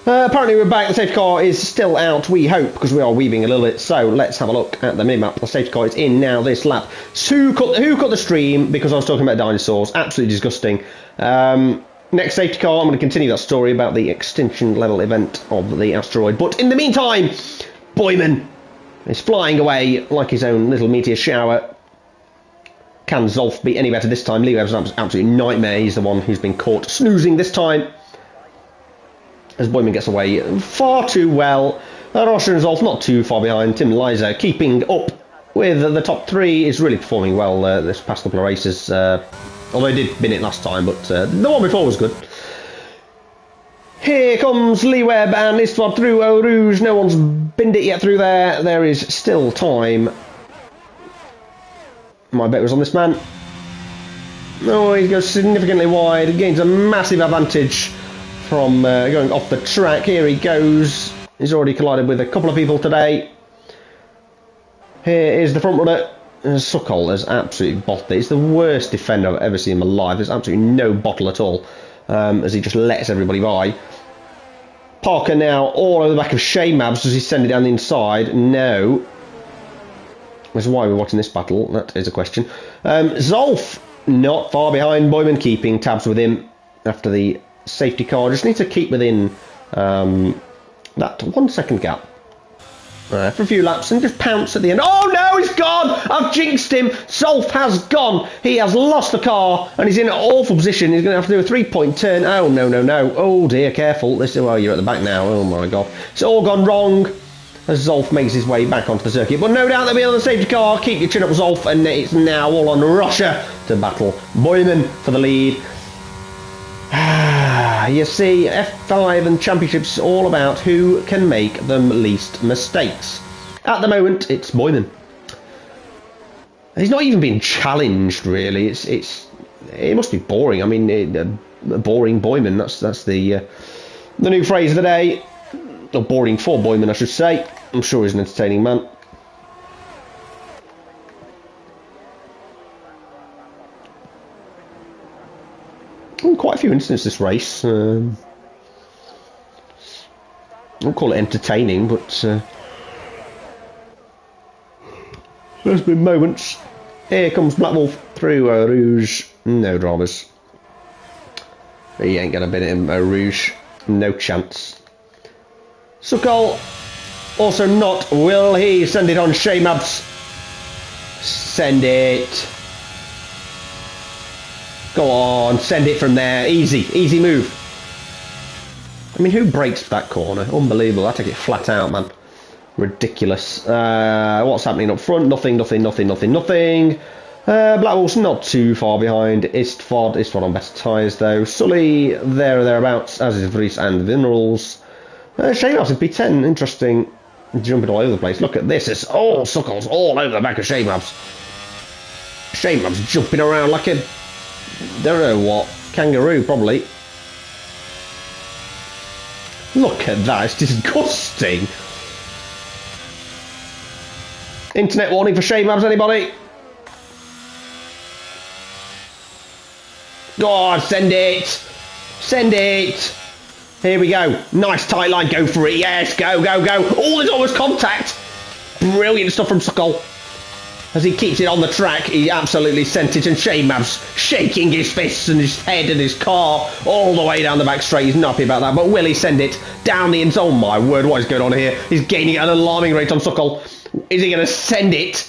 Apparently we're back. The safety car is still out, we hope, because we are weaving a little bit. So let's have a look at the minimap. The safety car is in now this lap. So who cut the stream because I was talking about dinosaurs? Absolutely disgusting. Next safety car, I'm going to continue that story about the extinction level event of the asteroid. But in the meantime, Boyman is flying away like his own little meteor shower. Can Zolf be any better this time? Lee Webb's an absolute nightmare. He's the one who's been caught snoozing this time. As Boyman gets away far too well. Rocha and Zolf not too far behind. Tim Liza keeping up with the top three. Is really performing well this past couple of races. Although he did bin it last time, but the one before was good. Here comes Lee Webb and Istvad through Eau Rouge. No one's binned it yet through there. There is still time. My bet was on this man. Oh, he goes significantly wide. Gains a massive advantage from going off the track. Here he goes. He's already collided with a couple of people today. Here is the front runner. Sokol has absolutely bottled it. He's the worst defender I've ever seen in my life. There's absolutely no bottle at all, as he just lets everybody by. Parker now all over the back of Mabs. Does he send it down the inside? No. That's why we're watching this battle. That is a question. Zolf not far behind. Boyman keeping tabs with him after the safety car. Just need to keep within that 1 second gap. For a few laps and just pounce at the end. Oh no, he's gone! I've jinxed him. Zolf has gone. He has lost the car and he's in an awful position. He's going to have to do a 3-point turn. Oh no, no, no. Oh dear, careful. This is, well, you're at the back now. Oh my god. It's all gone wrong as Zolf makes his way back onto the circuit. But no doubt they'll be on the safety car. Keep your chin up, Zolf. And it's now all on Rocha to battle Boyman for the lead. You see, F5 and Championships all about who can make the least mistakes. At the moment, it's Boyman. He's not even being challenged, really. It must be boring. I mean, boring Boyman. That's the new phrase of the day. Or boring for Boyman, I should say. I'm sure he's an entertaining man. Quite a few incidents this race. I won't call it entertaining, but there's been moments. Here comes Black Wolf through Eau Rouge. No dramas. He ain't gonna bin it in Eau Rouge. No chance. Sokol also not. Will he send it on Mabs? Send it. Go on, send it from there. Easy, easy move. I mean, who breaks that corner? Unbelievable. I take it flat out, man. Ridiculous. What's happening up front? Nothing, nothing, nothing, nothing, nothing. Blackwell's not too far behind. Istvad on better tyres, though. Sully there or thereabouts, as is Vries and Minerals. Mabs in P10. Interesting. Jumping all over the place. Look at this. It's all Sokol's all over the back of Mabs. Mabs jumping around like a... don't know what. Kangaroo, probably. Look at that. It's disgusting. Internet warning for Mabs, anybody? Go on, send it. Send it. Here we go. Nice tight line. Go for it. Yes, go, go, go. Oh, there's almost contact. Brilliant stuff from Sokol. As he keeps it on the track, he absolutely sent it, and Mabs shaking his fists and his head and his car all the way down the back straight. He's not happy about that, but will he send it down the inside? Oh my word, what is going on here? He's gaining at an alarming rate on Sokol. Is he going to send it?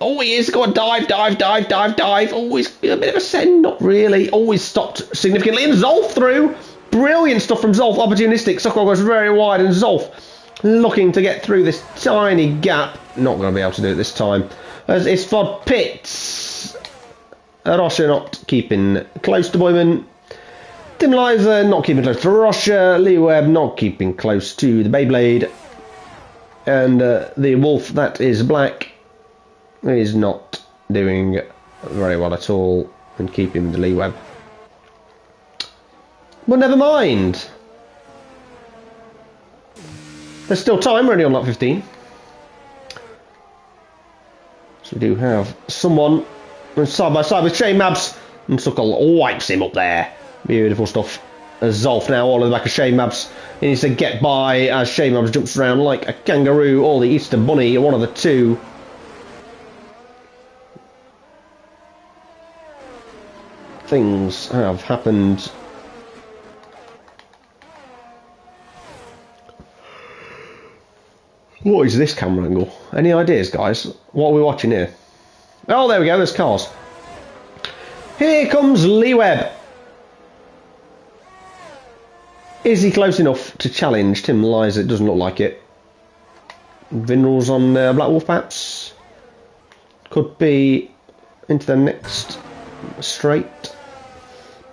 Oh, he is. Go on, dive, dive, dive, dive, dive. Oh, he's a bit of a send. Not really. Oh, he's stopped significantly, and Zolf through. Brilliant stuff from Zolf. Opportunistic. Sokol goes very wide, and Zolf looking to get through this tiny gap. Not going to be able to do it this time. As Istvad pits. Rocha not keeping close to Boyman. Tim Liza not keeping close to Rocha. Lee Webb not keeping close to the Beyblade. And the Wolf, that is Black, is not doing very well at all and keeping the Lee Webb. But never mind. There's still time, we're only on lap 15. So we do have someone side by side with Mabs, and Sokol wipes him up there. Beautiful stuff. Zolf now all in the back of Shemabs. He needs to get by as Shemabs jumps around like a kangaroo or the Easter Bunny, one of the two. Things have happened. What is this camera angle? Any ideas, guys? What are we watching here? Oh, there we go, there's cars. Here comes Lee Webb. Is he close enough to challenge Tim Liza? It doesn't look like it. Vinrals on Black Wolf, perhaps. Could be into the next straight.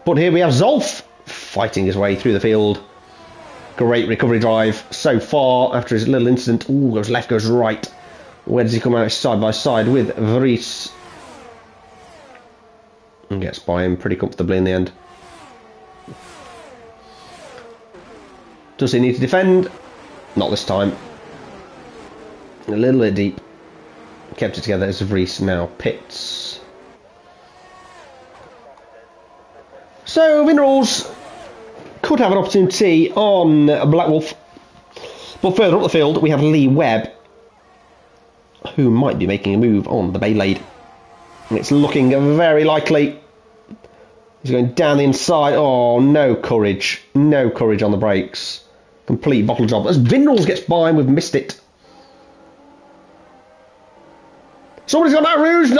But here we have Zolf fighting his way through the field. Great recovery drive so far after his little incident. Ooh, goes left, goes right. Where does he come out side by side with Vries? And gets by him pretty comfortably in the end. Does he need to defend? Not this time. A little bit deep. Kept it together as Vries now pits. So Vinrals could have an opportunity on Black Wolf. But further up the field we have Lee Webb, who might be making a move on the Beyblade. And it's looking very likely. He's going down the inside. Oh, no courage. No courage on the brakes. Complete bottle job. As Vinrals gets by him, we've missed it. Somebody's got that Rouge.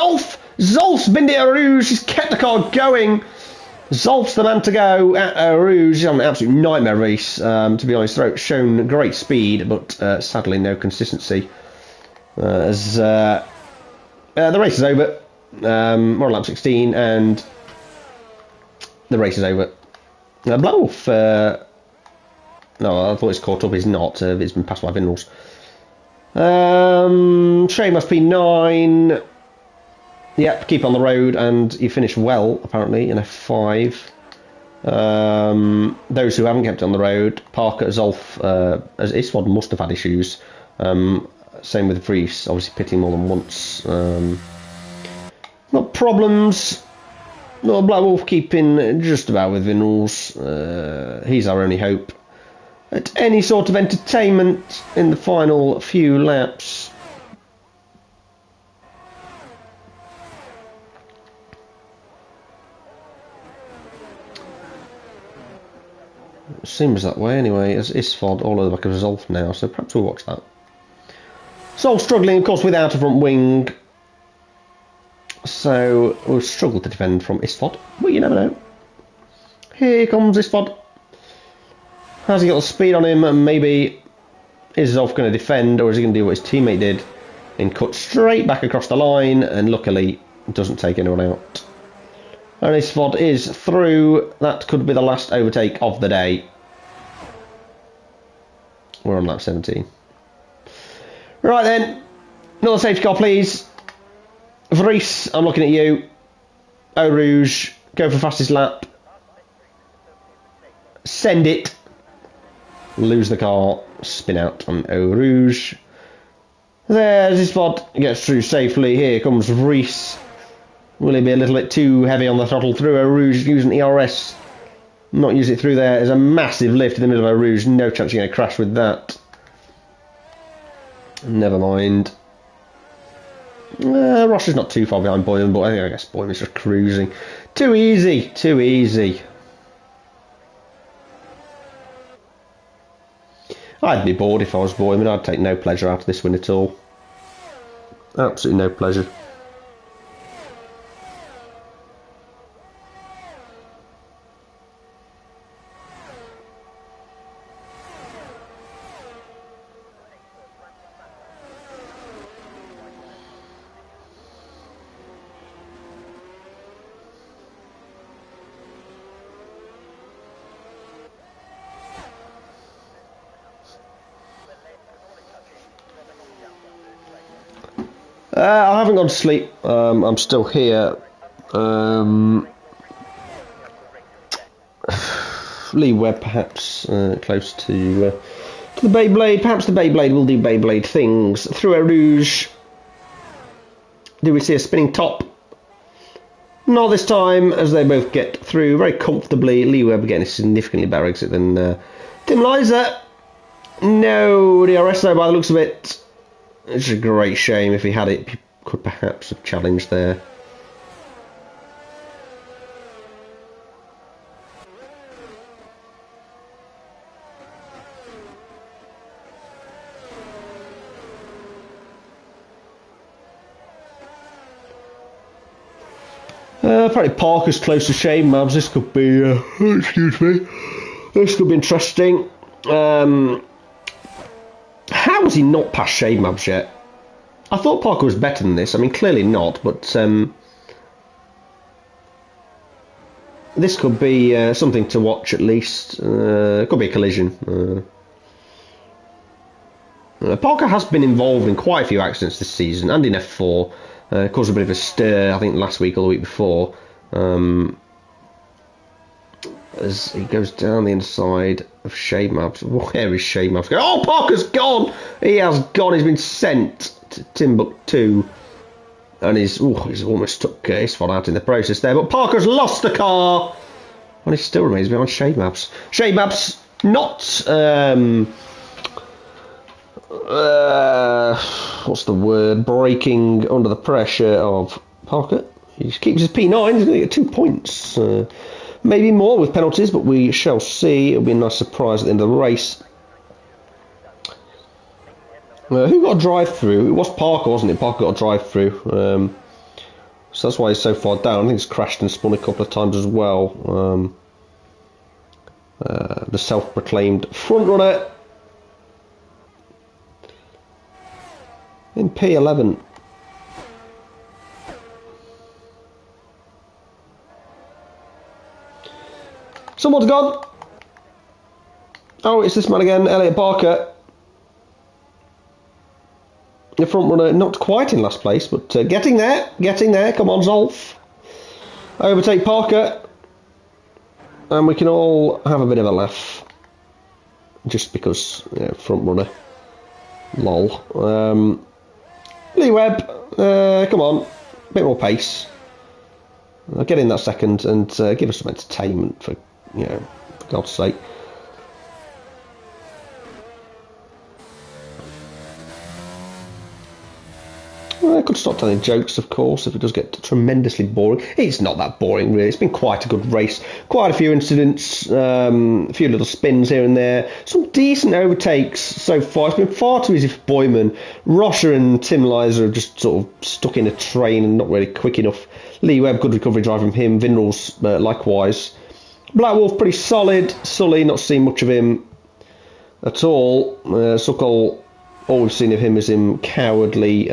Zolf's been to Rouge. He's kept the car going. Zolf's the man to go at Rouge. He's on an absolute nightmare race. To be honest, shown great speed, but sadly no consistency. As the race is over. We're on lap 16 and the race is over. Black Wolf, no, I thought it's caught up. He's not. It's been passed by Vinrals. Trey must be 9. Yep, keep on the road, and you finish well, apparently, in F5. Those who haven't kept it on the road, Parker, Zolf, as Isfod must have had issues. Same with Vries, obviously pitting more than once. Not problems. No, Black Wolf keeping just about with Vinrals. He's our only hope at any sort of entertainment in the final few laps. It seems that way anyway, as Isfod all over the back of Zolf now, so perhaps we'll watch that. Zolf struggling, of course, without a front wing. So we'll struggle to defend from Isfod, but you never know. Here comes Isfod. Has he got the speed on him? And maybe is Zolf going to defend, or is he going to do what his teammate did and cut straight back across the line? And luckily, doesn't take anyone out. And Isfod is through. That could be the last overtake of the day. We're on lap 17. Right then, another safety car, please. Vries, I'm looking at you. Eau Rouge, go for fastest lap. Send it. Lose the car, spin out on Eau Rouge. There's Isfod, gets through safely. Here comes Vries. Will he be a little bit too heavy on the throttle through Eau Rouge using ERS? Not use it through there. There's a massive lift in the middle of Eau Rouge. No chance you're going to crash with that. Never mind. Ross is not too far behind Boyman, but I guess Boyman's just cruising. Too easy, too easy. I'd be bored if I was Boyman. I'd take no pleasure out of this win at all. Absolutely no pleasure. I haven't gone to sleep. I'm still here. Lee Webb perhaps close to the Beyblade. Perhaps the Beyblade will do Beyblade things. Through Eau Rouge. Do we see a spinning top? Not this time, as they both get through very comfortably. Lee Webb getting a significantly better exit than Tim Liza. No DRS though, by the looks of it. It's a great shame. If he had it, he could perhaps have challenged there. Apparently Parker's close to Shane Mabs. This could be, excuse me, this could be interesting. How has he not passed Shane Mabs yet? I thought Parker was better than this. I mean, clearly not, but this could be something to watch at least. It could be a collision. Parker has been involved in quite a few accidents this season, and in F4. Caused a bit of a stir, I think, last week or the week before. As he goes down the inside of Shade Maps. Where is Shade Maps going? Oh, Parker's gone! He has gone. He's been sent to Timbuktu. And he's almost took his spot out in the process there. But Parker's lost the car. And he still remains behind Shade Maps. Shade Maps not... what's the word? Breaking under the pressure of Parker. He keeps his P9. He's going to get 2 points. Maybe more with penalties, but we shall see. It'll be a nice surprise at the end of the race. Who got a drive-through? It was Parker, wasn't it? Parker got a drive-through. So that's why he's so far down. I think he's crashed and spun a couple of times as well. The self-proclaimed front-runner in P11. Someone's gone. Oh, it's this man again, Elliot Parker. The front runner, not quite in last place, but getting there. Come on, Zolf. Overtake Parker. And we can all have a bit of a laugh. Just because, you know, front runner. Lol. Lee Webb, come on, a bit more pace. Get in that second and give us some entertainment for God's sake. I could stop telling jokes, of course, if it does get tremendously boring. It's not that boring, really. It's been quite a good race. Quite a few incidents, a few little spins here and there. Some decent overtakes so far. It's been far too easy for Boyman. Rosher and Tim Liza are just sort of stuck in a train and not really quick enough. Lee Webb, good recovery drive from him. Vinrals, likewise. Black Wolf, pretty solid. Sully, not seen much of him at all. Suckle, all we've seen of him is him cowardly,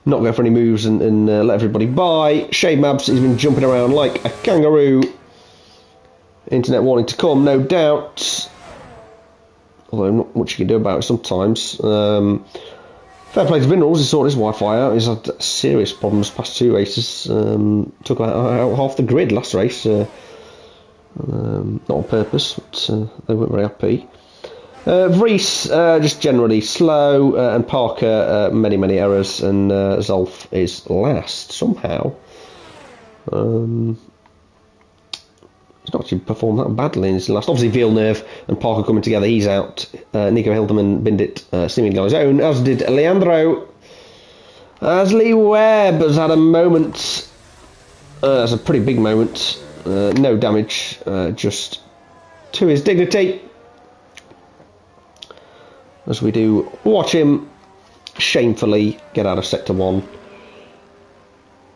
not go for any moves and let everybody by. Shade Mabs, he's been jumping around like a kangaroo. Internet warning to come, no doubt. Although not much you can do about it sometimes. Fair play to Vinrals, he sorted his Wi-Fi out. He's had serious problems past 2 races. Took out half the grid last race. Not on purpose, but they weren't very happy. Vries just generally slow, and Parker many errors, and Zolf is last somehow. He's not actually performed that badly in his last. Obviously Villeneuve and Parker coming together, he's out. Nico Hildeman binned it seemingly on his own, as did Leandro. As Lee Webb has had a moment, that's a pretty big moment, no damage, just to his dignity. As we do watch him shamefully get out of Sector 1.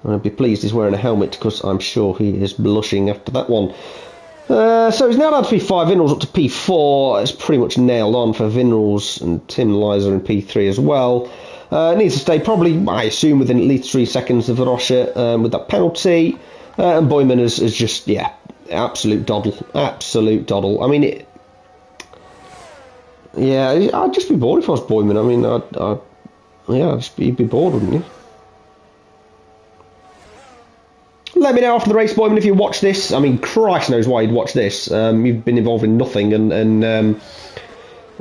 I'd be pleased he's wearing a helmet because I'm sure he is blushing after that one. So he's now down to P5, Vinrals up to P4. It's pretty much nailed on for Vinrals and Tim Liza in P3 as well. Needs to stay probably, I assume, within at least 3 seconds of Varosha with that penalty. And Boyman is just, yeah, absolute doddle. Absolute doddle. I mean, yeah, I'd just be bored if I was Boyman. I mean, you'd be bored, wouldn't you? Let me know after the race, Boyman, if you watch this. I mean, Christ knows why you'd watch this. You've been involved in nothing and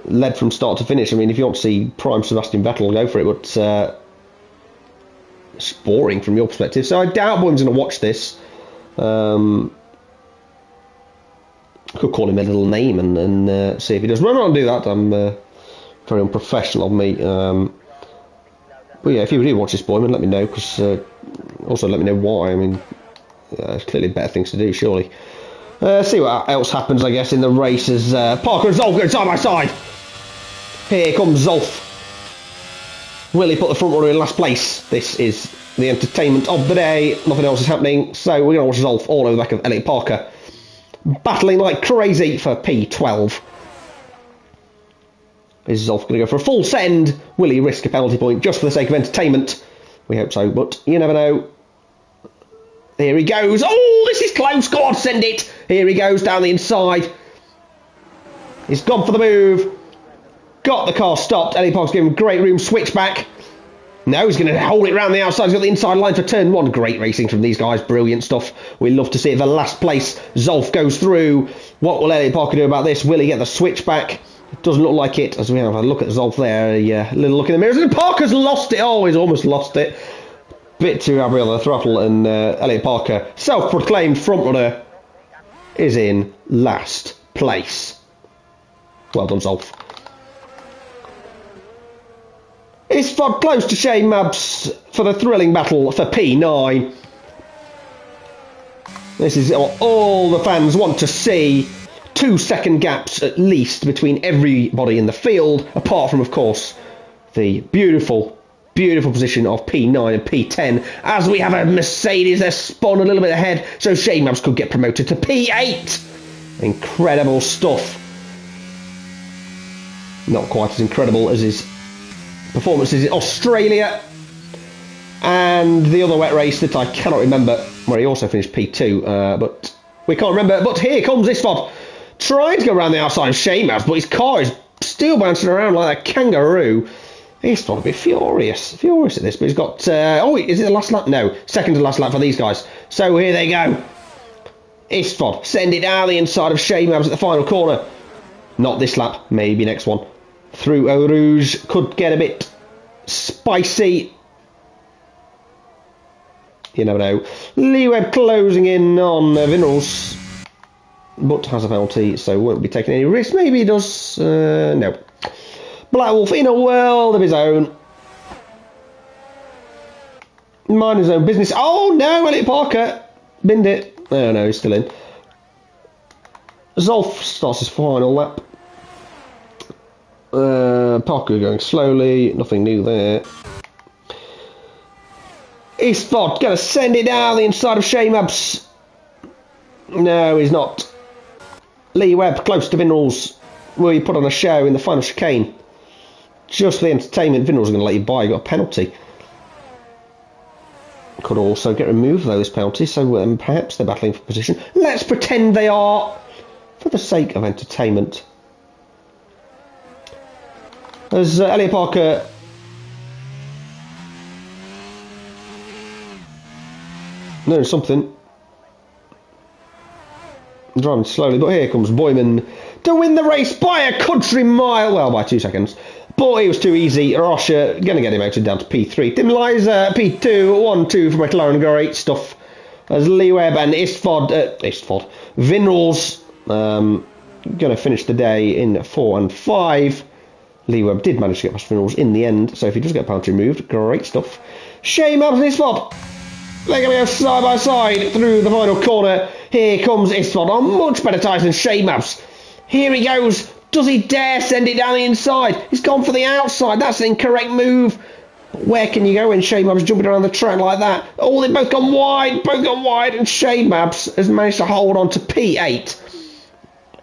led from start to finish. I mean, if you want to see prime Sebastian Vettel, go for it. But It's boring from your perspective, so I doubt Boyman's going to watch this. Could call him a little name and see if he does. Well, I'm not do that. I'm very unprofessional of me. But yeah, if you really watch this, Boyman, let me know. Because also let me know why. I mean, there's clearly better things to do, surely. See what else happens, I guess, in the race as Parker and Zolf go side by side. Here comes Zolf. Will he put the front runner in last place? This is the entertainment of the day. Nothing else is happening, so we're going to watch Zolf all over the back of Elliot Parker, battling like crazy for P12. Is Zolf going to go for a full send? Will he risk a penalty point just for the sake of entertainment? We hope so, but you never know. Here he goes. Oh, this is close. Go on, send it. Here he goes down the inside. He's gone for the move. Got the car stopped. Elliot Parker's giving him great room. Switch back. No, he's going to hold it round the outside. He's got the inside line for turn one. Great racing from these guys. Brilliant stuff. We love to see it. The last place. Zolf goes through. What will Elliot Parker do about this? Will he get the switch back? It doesn't look like it. As we have a look at Zolf there. A little look in the mirrors. And Parker's lost it. Oh, he's almost lost it. Bit too happy on the throttle. And Elliot Parker, self-proclaimed frontrunner, is in last place. Well done, Zolf. It's fought close to Shane Mabs for the thrilling battle for P9. This is what all the fans want to see. 2-second gaps at least between everybody in the field, apart from, of course, the beautiful, beautiful position of P9 and P10. As we have a Mercedes, they're spun a little bit ahead, so Shane Mabs could get promoted to P8. Incredible stuff. Not quite as incredible as his performances in Australia and the other wet race that I cannot remember, where he also finished P2, but we can't remember. But here comes Isfod, trying to go around the outside of Shane Mabs, but his car is still bouncing around like a kangaroo. Isfod a bit furious at this, but he's got oh, is it the last lap? No, second to last lap for these guys. So here they go. Isfod send it down the inside of Shane Mabs at the final corner. Not this lap, maybe next one. Through Eau Rouge, could get a bit spicy. You never know. Lee Webb closing in on Vinrals, but has a penalty, so won't be taking any risks. Maybe he does. No. Black Wolf in a world of his own. Mind his own business. Oh no, Elliot Parker binned it. Oh no, he's still in. Zolf starts his final lap. Parker going slowly, nothing new there. Isfod going to send it down the inside of Shane Mabs. No, he's not. Lee Webb close to Vinrals. Will he put on a show in the final chicane? Just for the entertainment. Vinrals are going to let you by. You got a penalty. Could also get removed though, this penalty, so perhaps they're battling for position. Let's pretend they are, for the sake of entertainment. As Elliot Parker knows something. Driving slowly, but here comes Boyman to win the race by a country mile. Well, by 2 seconds. But it was too easy. Rocha going to get him out down to P3. Tim Liza, P2, 1-2 for McLaren. Great stuff. As Lee Webb and Vinrals going to finish the day in 4 and 5. Lee Webb did manage to get past Vinrals in the end, so if he does get penalty removed, great stuff. Shane Mabs and Isfod. They're going to go side by side through the final corner. Here comes Isfod on much better tyres than Shane Mabs. Here he goes. Does he dare send it down the inside? He's gone for the outside. That's an incorrect move. But where can you go when Shane Mabs jumping around the track like that? Oh, they've both gone wide, and Shane Mabs has managed to hold on to P8.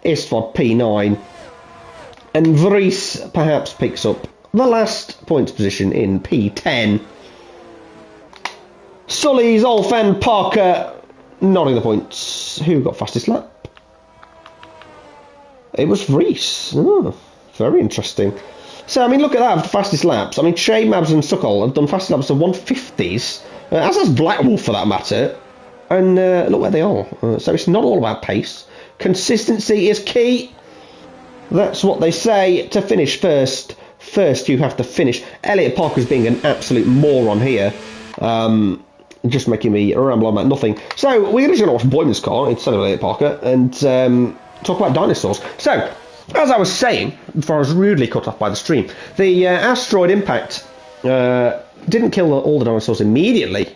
Isfod P9. And Vries perhaps picks up the last points position in P10. Sully, Zolf and Parker nodding the points. Who got fastest lap? It was Vries. Oh, very interesting. So, I mean, look at that, the fastest laps. I mean, Shane Mabs and Suckle have done fastest laps of 150s, as has Black Wolf for that matter. And look where they are. So it's not all about pace. Consistency is key. That's what they say. To finish first, you have to finish. Elliot Parker's being an absolute moron here. Just making me ramble on about nothing. So we're just going to watch Boyman's car instead of Elliot Parker and talk about dinosaurs. So, as I was saying, before I was rudely cut off by the stream, the asteroid impact didn't kill all the dinosaurs immediately,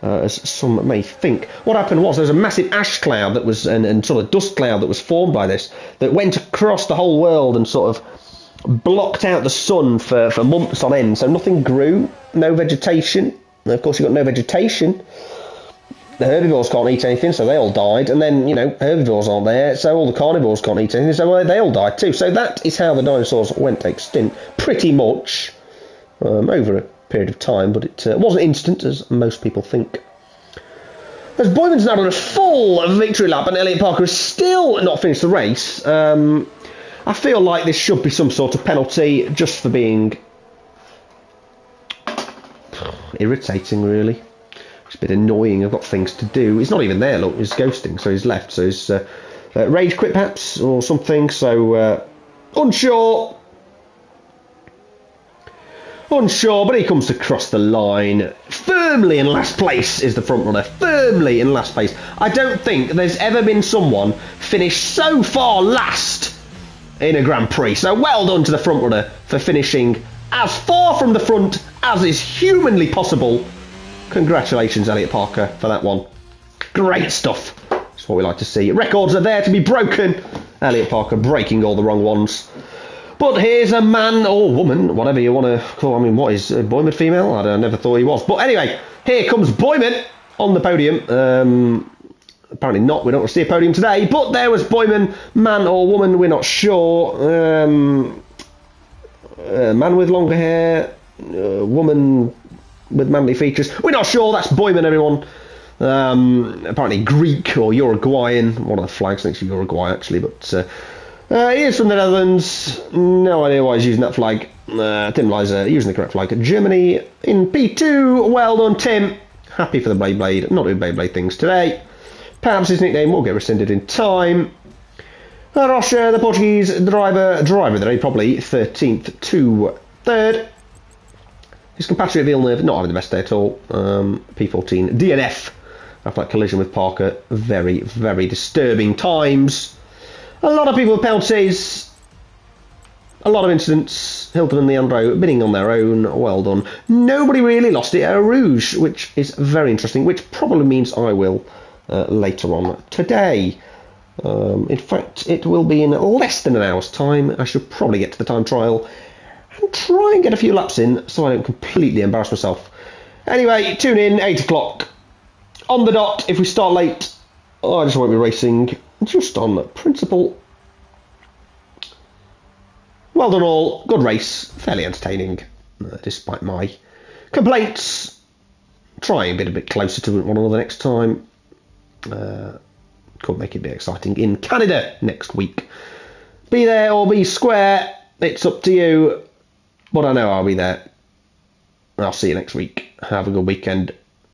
as some may think. What happened was there was a massive ash cloud that was, and sort of dust cloud that was formed by this, that went across the whole world and sort of blocked out the sun for months on end. So nothing grew, no vegetation. And of course, you've got no vegetation. The herbivores can't eat anything, so they all died. And then, you know, herbivores aren't there, so all the carnivores can't eat anything, so they all died too. So that is how the dinosaurs went extinct, pretty much, over a period of time. But it wasn't instant, as most people think. As Boyman's now on a full victory lap, and Elliot Parker has still not finished the race, I feel like this should be some sort of penalty, just for being irritating, really. It's a bit annoying. I've got things to do. He's not even there, look. He's ghosting, so he's left. So he's rage quit, perhaps, or something. So, unsure. Unsure, but he comes to cross the line. Firmly in last place is the front runner. Firmly in last place. I don't think there's ever been someone finish so far last in a Grand Prix. So well done to the front runner for finishing as far from the front as is humanly possible. Congratulations, Elliot Parker, for that one. Great stuff. That's what we like to see. Records are there to be broken. Elliot Parker breaking all the wrong ones. But here's a man or woman, whatever you want to call. I mean, what is Boyman female? I never thought he was. But anyway, here comes Boyman on the podium. Apparently not. We don't see a podium today. But there was Boyman, man or woman. We're not sure. Man with longer hair. Woman with manly features. We're not sure. That's Boyman, everyone. Apparently Greek or Uruguayan. One of the flags thinks Uruguay, actually. But he is from the Netherlands. No idea why he's using that flag. Tim Liza using the correct flag. Germany in P2. Well done, Tim. Happy for the Blade. Not doing Blade things today. Perhaps his nickname will get rescinded in time. Rocha, the Portuguese driver of the day, probably 13th to 3rd. His compatriot Villeneuve not having the best day at all. P14 DNF after that collision with Parker. Very, very disturbing times. A lot of people with penalties. A lot of incidents. Hilton and Leandro bidding on their own. Well done. Nobody really lost it at Eau Rouge, which is very interesting, which probably means I will later on today. In fact, it will be in less than an hour's time. I should probably get to the time trial and try and get a few laps in so I don't completely embarrass myself. Anyway, tune in, 8 o'clock. On the dot, if we start late, I just won't be racing. Just on principle. Well done all. Good race. Fairly entertaining, despite my complaints. Try and be a bit closer to one another next time. Could make it a bit exciting in Canada next week. Be there or be square. It's up to you. But I know I'll be there. I'll see you next week. Have a good weekend.